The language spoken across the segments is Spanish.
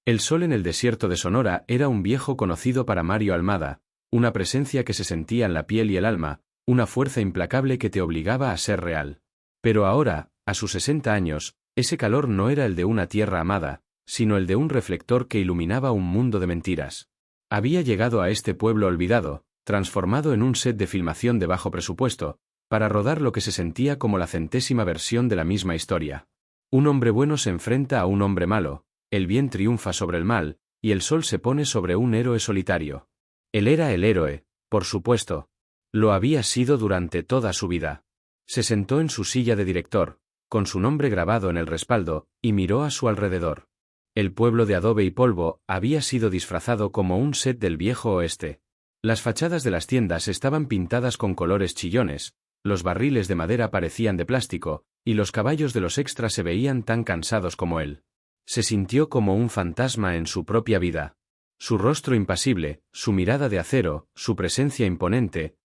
El sol en el desierto de Sonora era un viejo conocido para Mario Almada, una presencia que se sentía en la piel y el alma, una fuerza implacable que te obligaba a ser real. Pero ahora, a sus 60 años, ese calor no era el de una tierra amada, sino el de un reflector que iluminaba un mundo de mentiras. Había llegado a este pueblo olvidado, transformado en un set de filmación de bajo presupuesto, para rodar lo que se sentía como la 100ª versión de la misma historia. Un hombre bueno se enfrenta a un hombre malo, el bien triunfa sobre el mal, y el sol se pone sobre un héroe solitario. Él era el héroe, por supuesto. Lo había sido durante toda su vida. Se sentó en su silla de director, con su nombre grabado en el respaldo, y miró a su alrededor. El pueblo de adobe y polvo había sido disfrazado como un set del viejo oeste. Las fachadas de las tiendas estaban pintadas con colores chillones, los barriles de madera parecían de plástico, y los caballos de los extras se veían tan cansados como él. Se sintió como un fantasma en su propia vida. Su rostro impasible, su mirada de acero, su presencia imponente,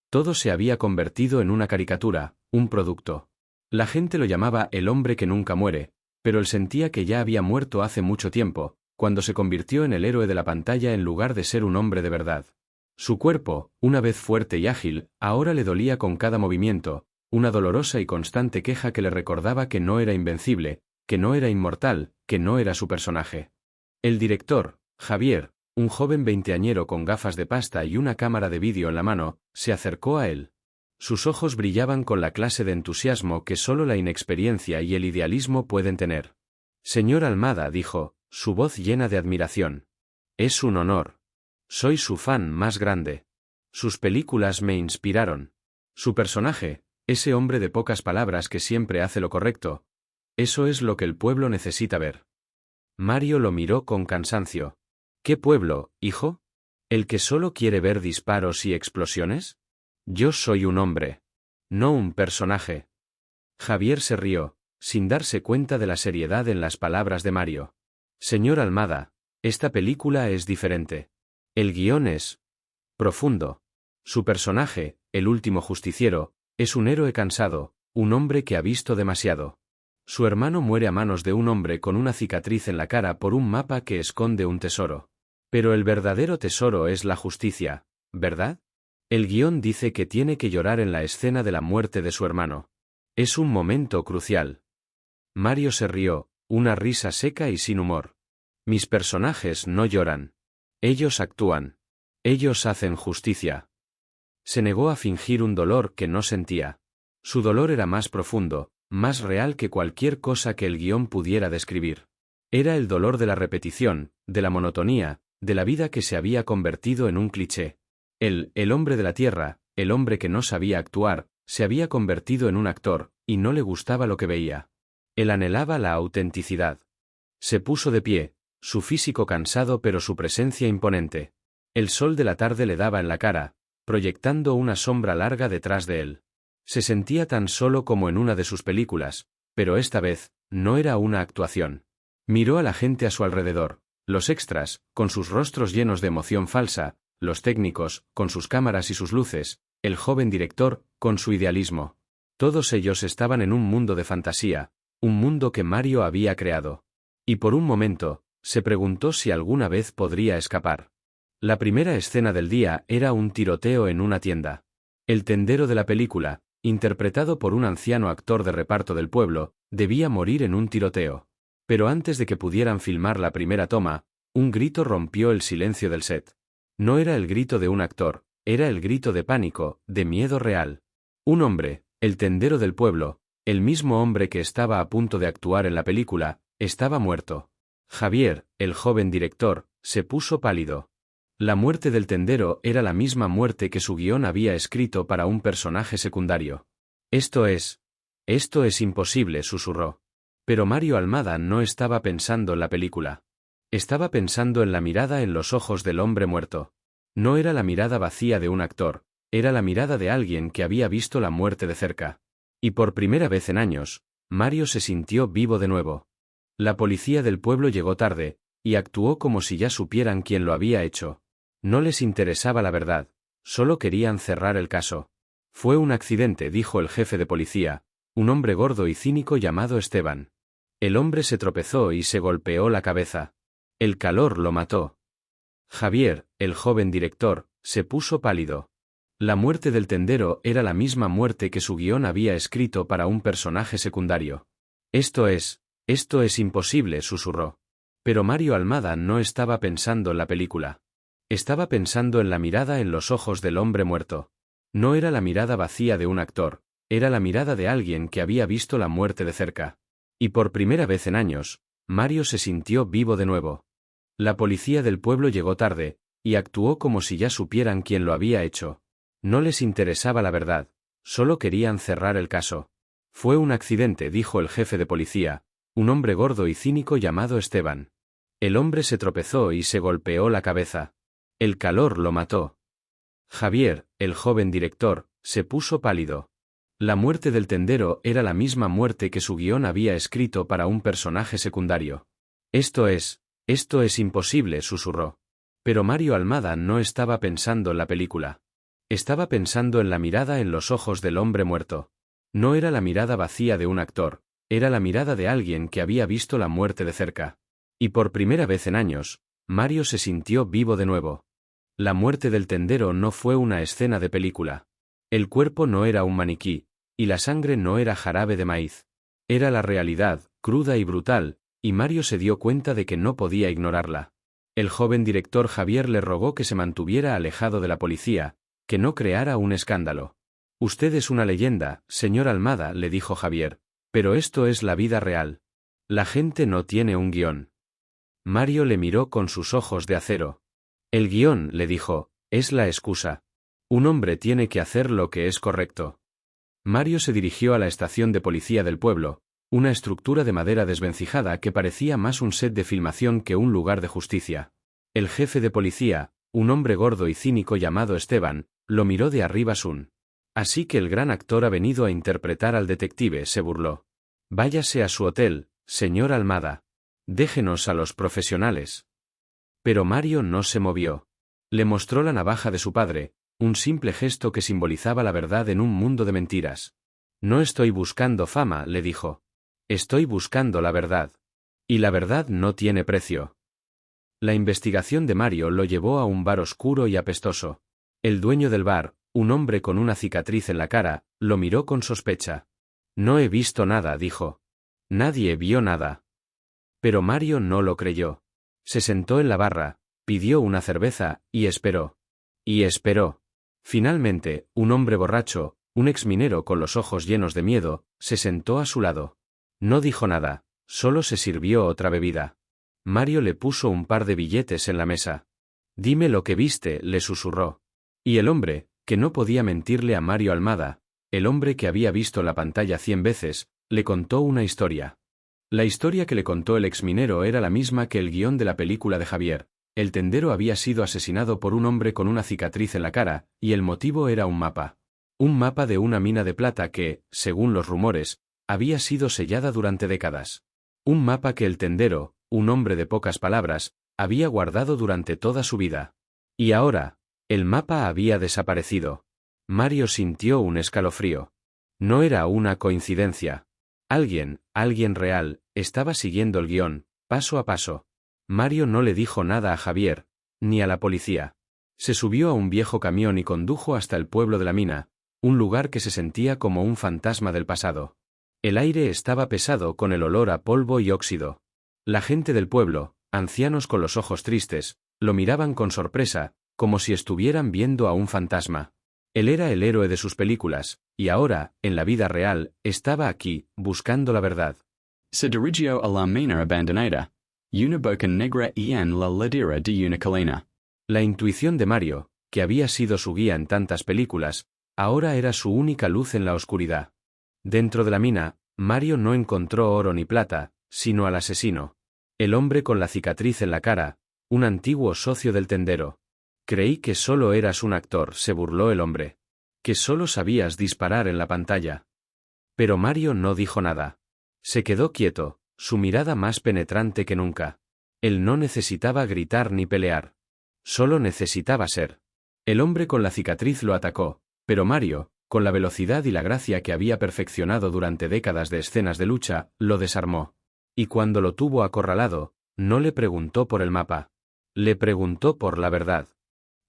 todo se había convertido en una caricatura, un producto. La gente lo llamaba el hombre que nunca muere, pero él sentía que ya había muerto hace mucho tiempo, cuando se convirtió en el héroe de la pantalla en lugar de ser un hombre de verdad. Su cuerpo, una vez fuerte y ágil, ahora le dolía con cada movimiento, una dolorosa y constante queja que le recordaba que no era invencible, que no era inmortal, que no era su personaje. El director, Javier, un joven veinteañero con gafas de pasta y una cámara de vídeo en la mano, se acercó a él. Sus ojos brillaban con la clase de entusiasmo que solo la inexperiencia y el idealismo pueden tener. Señor Almada, dijo, su voz llena de admiración. Es un honor. Soy su fan más grande. Sus películas me inspiraron. Su personaje, ese hombre de pocas palabras que siempre hace lo correcto. Eso es lo que el pueblo necesita ver. Mario lo miró con cansancio. ¿Qué pueblo, hijo? ¿El que solo quiere ver disparos y explosiones? Yo soy un hombre. No un personaje. Javier se rió, sin darse cuenta de la seriedad en las palabras de Mario. Señor Almada, esta película es diferente. El guión es profundo. Su personaje, el último justiciero, es un héroe cansado, un hombre que ha visto demasiado. Su hermano muere a manos de un hombre con una cicatriz en la cara por un mapa que esconde un tesoro. Pero el verdadero tesoro es la justicia, ¿verdad? El guión dice que tiene que llorar en la escena de la muerte de su hermano. Es un momento crucial. Mario se rió, una risa seca y sin humor. Mis personajes no lloran. Ellos actúan. Ellos hacen justicia. Se negó a fingir un dolor que no sentía. Su dolor era más profundo, más real que cualquier cosa que el guión pudiera describir. Era el dolor de la repetición, de la monotonía, de la vida que se había convertido en un cliché. Él, el hombre de la tierra, el hombre que no sabía actuar, se había convertido en un actor, y no le gustaba lo que veía. Él anhelaba la autenticidad. Se puso de pie, su físico cansado pero su presencia imponente. El sol de la tarde le daba en la cara, proyectando una sombra larga detrás de él. Se sentía tan solo como en una de sus películas, pero esta vez, no era una actuación. Miró a la gente a su alrededor, los extras, con sus rostros llenos de emoción falsa, los técnicos, con sus cámaras y sus luces, el joven director, con su idealismo. Todos ellos estaban en un mundo de fantasía, un mundo que Mario había creado. Y por un momento, se preguntó si alguna vez podría escapar. La primera escena del día era un tiroteo en una tienda. El tendero de la película, interpretado por un anciano actor de reparto del pueblo, debía morir en un tiroteo. Pero antes de que pudieran filmar la primera toma, un grito rompió el silencio del set. No era el grito de un actor, era el grito de pánico, de miedo real. Un hombre, el tendero del pueblo, el mismo hombre que estaba a punto de actuar en la película, estaba muerto. Javier, el joven director, se puso pálido. La muerte del tendero era la misma muerte que su guión había escrito para un personaje secundario. Esto es imposible, susurró. Pero Mario Almada no estaba pensando en la película. Estaba pensando en la mirada en los ojos del hombre muerto. No era la mirada vacía de un actor, era la mirada de alguien que había visto la muerte de cerca. Y por primera vez en años, Mario se sintió vivo de nuevo. La policía del pueblo llegó tarde, y actuó como si ya supieran quién lo había hecho. No les interesaba la verdad, solo querían cerrar el caso. Fue un accidente, dijo el jefe de policía, un hombre gordo y cínico llamado Esteban. El hombre se tropezó y se golpeó la cabeza. El calor lo mató. Javier, el joven director, se puso pálido. La muerte del tendero era la misma muerte que su guión había escrito para un personaje secundario. Esto es imposible, susurró. Pero Mario Almada no estaba pensando en la película. Estaba pensando en la mirada en los ojos del hombre muerto. No era la mirada vacía de un actor, era la mirada de alguien que había visto la muerte de cerca. Y por primera vez en años, Mario se sintió vivo de nuevo. La policía del pueblo llegó tarde, y actuó como si ya supieran quién lo había hecho. No les interesaba la verdad, solo querían cerrar el caso. Fue un accidente, dijo el jefe de policía, un hombre gordo y cínico llamado Esteban. El hombre se tropezó y se golpeó la cabeza. El calor lo mató. Javier, el joven director, se puso pálido. La muerte del tendero era la misma muerte que su guión había escrito para un personaje secundario. Esto es imposible, susurró. Pero Mario Almada no estaba pensando en la película. Estaba pensando en la mirada en los ojos del hombre muerto. No era la mirada vacía de un actor, era la mirada de alguien que había visto la muerte de cerca. Y por primera vez en años, Mario se sintió vivo de nuevo. La muerte del tendero no fue una escena de película. El cuerpo no era un maniquí, y la sangre no era jarabe de maíz. Era la realidad, cruda y brutal, y Mario se dio cuenta de que no podía ignorarla. El joven director Javier le rogó que se mantuviera alejado de la policía, que no creara un escándalo. Usted es una leyenda, señor Almada, le dijo Javier, pero esto es la vida real. La gente no tiene un guión. Mario le miró con sus ojos de acero. El guión, le dijo, es la excusa. Un hombre tiene que hacer lo que es correcto. Mario se dirigió a la estación de policía del pueblo, una estructura de madera desvencijada que parecía más un set de filmación que un lugar de justicia. El jefe de policía, un hombre gordo y cínico llamado Esteban, lo miró de arriba sun. Así que el gran actor ha venido a interpretar al detective, se burló. Váyase a su hotel, señor Almada. Déjenos a los profesionales. Pero Mario no se movió. Le mostró la navaja de su padre, un simple gesto que simbolizaba la verdad en un mundo de mentiras. No estoy buscando fama, le dijo. Estoy buscando la verdad. Y la verdad no tiene precio. La investigación de Mario lo llevó a un bar oscuro y apestoso. El dueño del bar, un hombre con una cicatriz en la cara, lo miró con sospecha. No he visto nada, dijo. Nadie vio nada. Pero Mario no lo creyó. Se sentó en la barra, pidió una cerveza, y esperó. Y esperó. Finalmente, un hombre borracho, un exminero con los ojos llenos de miedo, se sentó a su lado. No dijo nada, solo se sirvió otra bebida. Mario le puso un par de billetes en la mesa. Dime lo que viste, le susurró. Y el hombre, que no podía mentirle a Mario Almada, el hombre que había visto la pantalla 100 veces, le contó una historia. La historia que le contó el exminero era la misma que el guión de la película de Javier. El tendero había sido asesinado por un hombre con una cicatriz en la cara, y el motivo era un mapa. Un mapa de una mina de plata que, según los rumores, había sido sellada durante décadas. Un mapa que el tendero, un hombre de pocas palabras, había guardado durante toda su vida. Y ahora, el mapa había desaparecido. Mario sintió un escalofrío. No era una coincidencia. Alguien real, estaba siguiendo el guión, paso a paso. Mario no le dijo nada a Javier, ni a la policía. Se subió a un viejo camión y condujo hasta el pueblo de la mina, un lugar que se sentía como un fantasma del pasado. El aire estaba pesado con el olor a polvo y óxido. La gente del pueblo, ancianos con los ojos tristes, lo miraban con sorpresa, como si estuvieran viendo a un fantasma. Él era el héroe de sus películas, y ahora, en la vida real, estaba aquí, buscando la verdad. Se dirigió a la mina abandonada. Una boca negra en la ladera de una colina. La intuición de Mario, que había sido su guía en tantas películas, ahora era su única luz en la oscuridad. Dentro de la mina, Mario no encontró oro ni plata, sino al asesino. El hombre con la cicatriz en la cara, un antiguo socio del tendero. Creí que solo eras un actor, se burló el hombre. Que solo sabías disparar en la pantalla. Pero Mario no dijo nada. Se quedó quieto, su mirada más penetrante que nunca. Él no necesitaba gritar ni pelear. Solo necesitaba ser. El hombre con la cicatriz lo atacó, pero Mario, con la velocidad y la gracia que había perfeccionado durante décadas de escenas de lucha, lo desarmó. Y cuando lo tuvo acorralado, No le preguntó por el mapa. Le preguntó por la verdad.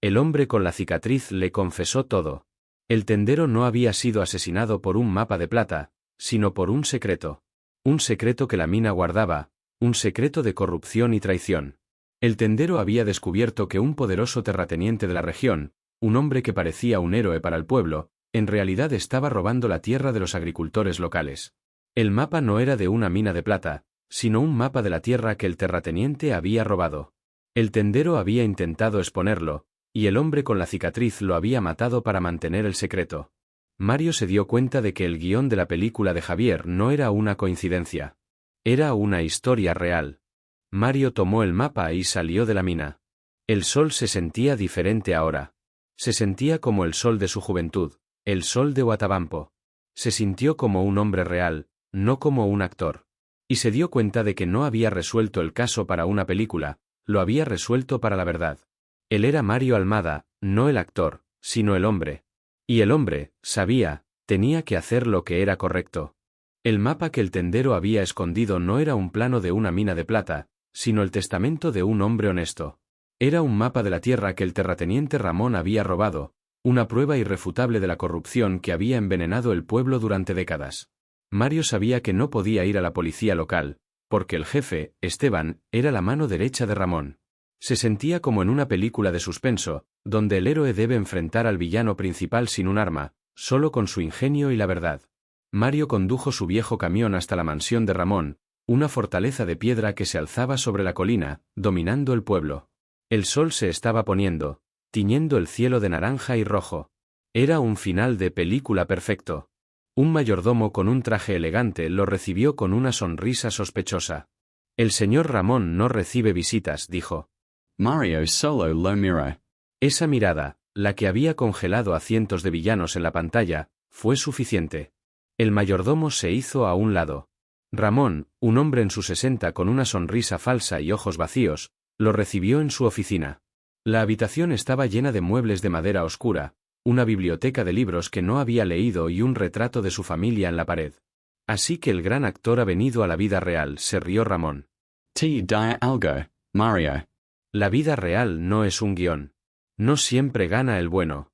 El hombre con la cicatriz le confesó todo. El tendero no había sido asesinado por un mapa de plata, sino por un secreto. Un secreto que la mina guardaba, un secreto de corrupción y traición. El tendero había descubierto que un poderoso terrateniente de la región, un hombre que parecía un héroe para el pueblo, en realidad estaba robando la tierra de los agricultores locales. El mapa no era de una mina de plata, sino un mapa de la tierra que el terrateniente había robado. El tendero había intentado exponerlo, y el hombre con la cicatriz lo había matado para mantener el secreto. Mario se dio cuenta de que el guión de la película de Javier no era una coincidencia. Era una historia real. Mario tomó el mapa y salió de la mina. El sol se sentía diferente ahora. Se sentía como el sol de su juventud, el sol de Huatabampo. Se sintió como un hombre real, no como un actor. Y se dio cuenta de que no había resuelto el caso para una película, lo había resuelto para la verdad. Él era Mario Almada, no el actor, sino el hombre. Y el hombre, sabía, tenía que hacer lo que era correcto. El mapa que el tendero había escondido no era un plano de una mina de plata, sino el testamento de un hombre honesto. Era un mapa de la tierra que el terrateniente Ramón había robado, una prueba irrefutable de la corrupción que había envenenado el pueblo durante décadas. Mario sabía que no podía ir a la policía local, porque el jefe, Esteban, era la mano derecha de Ramón. Se sentía como en una película de suspenso, donde el héroe debe enfrentar al villano principal sin un arma, solo con su ingenio y la verdad. Mario condujo su viejo camión hasta la mansión de Ramón, una fortaleza de piedra que se alzaba sobre la colina, dominando el pueblo. El sol se estaba poniendo, tiñendo el cielo de naranja y rojo. Era un final de película perfecto. Un mayordomo con un traje elegante lo recibió con una sonrisa sospechosa. El señor Ramón no recibe visitas, dijo. Mario solo lo miró. Esa mirada, la que había congelado a cientos de villanos en la pantalla, fue suficiente. El mayordomo se hizo a un lado. Ramón, un hombre en sus 60 con una sonrisa falsa y ojos vacíos, lo recibió en su oficina. La habitación estaba llena de muebles de madera oscura, una biblioteca de libros que no había leído y un retrato de su familia en la pared. Así que el gran actor ha venido a la vida real, se rió Ramón. Te diré algo, Mario. La vida real no es un guión. No siempre gana el bueno.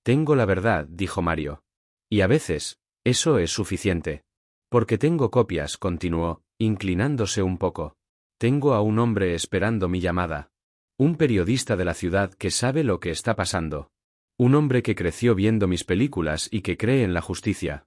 Tengo la verdad, dijo Mario. Y a veces, eso es suficiente. Porque tengo copias, continuó, inclinándose un poco. Tengo a un hombre esperando mi llamada. Un periodista de la ciudad que sabe lo que está pasando. Un hombre que creció viendo mis películas y que cree en la justicia.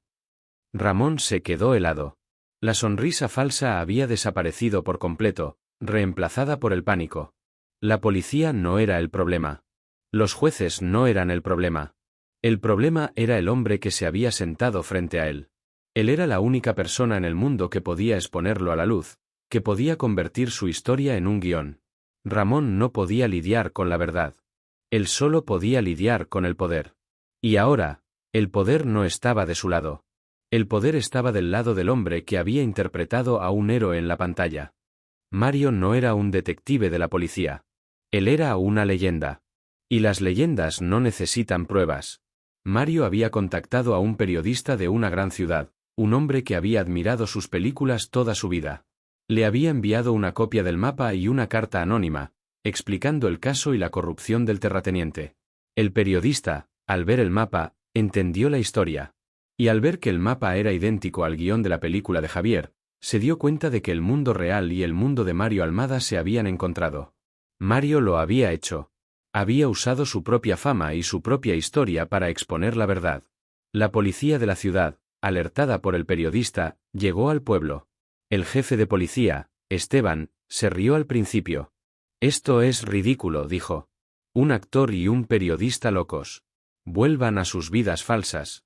Ramón se quedó helado. La sonrisa falsa había desaparecido por completo, reemplazada por el pánico. La policía no era el problema. Los jueces no eran el problema. El problema era el hombre que se había sentado frente a él. Él era la única persona en el mundo que podía exponerlo a la luz, que podía convertir su historia en un guión. Ramón no podía lidiar con la verdad. Él solo podía lidiar con el poder. Y ahora, el poder no estaba de su lado. El poder estaba del lado del hombre que había interpretado a un héroe en la pantalla. Mario no era un detective de la policía. Él era una leyenda. Y las leyendas no necesitan pruebas. Mario había contactado a un periodista de una gran ciudad, un hombre que había admirado sus películas toda su vida. Le había enviado una copia del mapa y una carta anónima, explicando el caso y la corrupción del terrateniente. El periodista, al ver el mapa, entendió la historia. Y al ver que el mapa era idéntico al guión de la película de Javier, se dio cuenta de que el mundo real y el mundo de Mario Almada se habían encontrado. Mario lo había hecho. Había usado su propia fama y su propia historia para exponer la verdad. La policía de la ciudad, alertada por el periodista, llegó al pueblo. El jefe de policía, Esteban, se rió al principio. Esto es ridículo, dijo. Un actor y un periodista locos. Vuelvan a sus vidas falsas.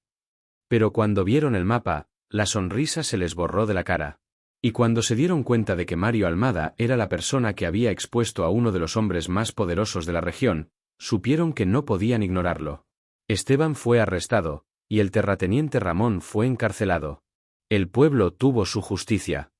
Pero cuando vieron el mapa, la sonrisa se les borró de la cara. Y cuando se dieron cuenta de que Mario Almada era la persona que había expuesto a uno de los hombres más poderosos de la región, supieron que no podían ignorarlo. Esteban fue arrestado, y el terrateniente Ramón fue encarcelado. El pueblo tuvo su justicia.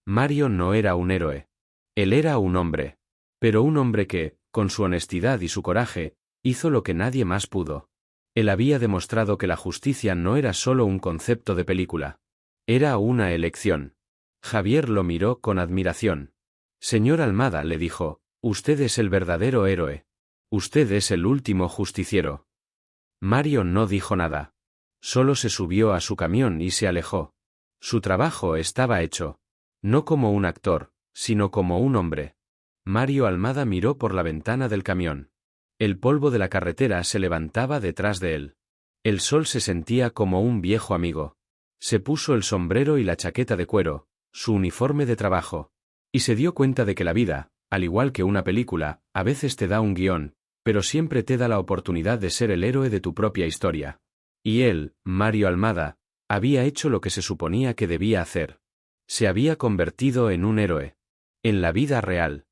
Mario no era un héroe. Él era un hombre. Pero un hombre que, con su honestidad y su coraje, hizo lo que nadie más pudo. Él había demostrado que la justicia no era solo un concepto de película. Era una elección. Javier lo miró con admiración. Señor Almada, le dijo, usted es el verdadero héroe. Usted es el último justiciero. Mario no dijo nada. Solo se subió a su camión y se alejó. Su trabajo estaba hecho. No como un actor, sino como un hombre. Mario Almada miró por la ventana del camión. El polvo de la carretera se levantaba detrás de él. El sol se sentía como un viejo amigo. Se puso el sombrero y la chaqueta de cuero, su uniforme de trabajo. Y se dio cuenta de que la vida, al igual que una película, a veces te da un guión, pero siempre te da la oportunidad de ser el héroe de tu propia historia. Y él, Mario Almada, había hecho lo que se suponía que debía hacer. Se había convertido en un héroe. En la vida real.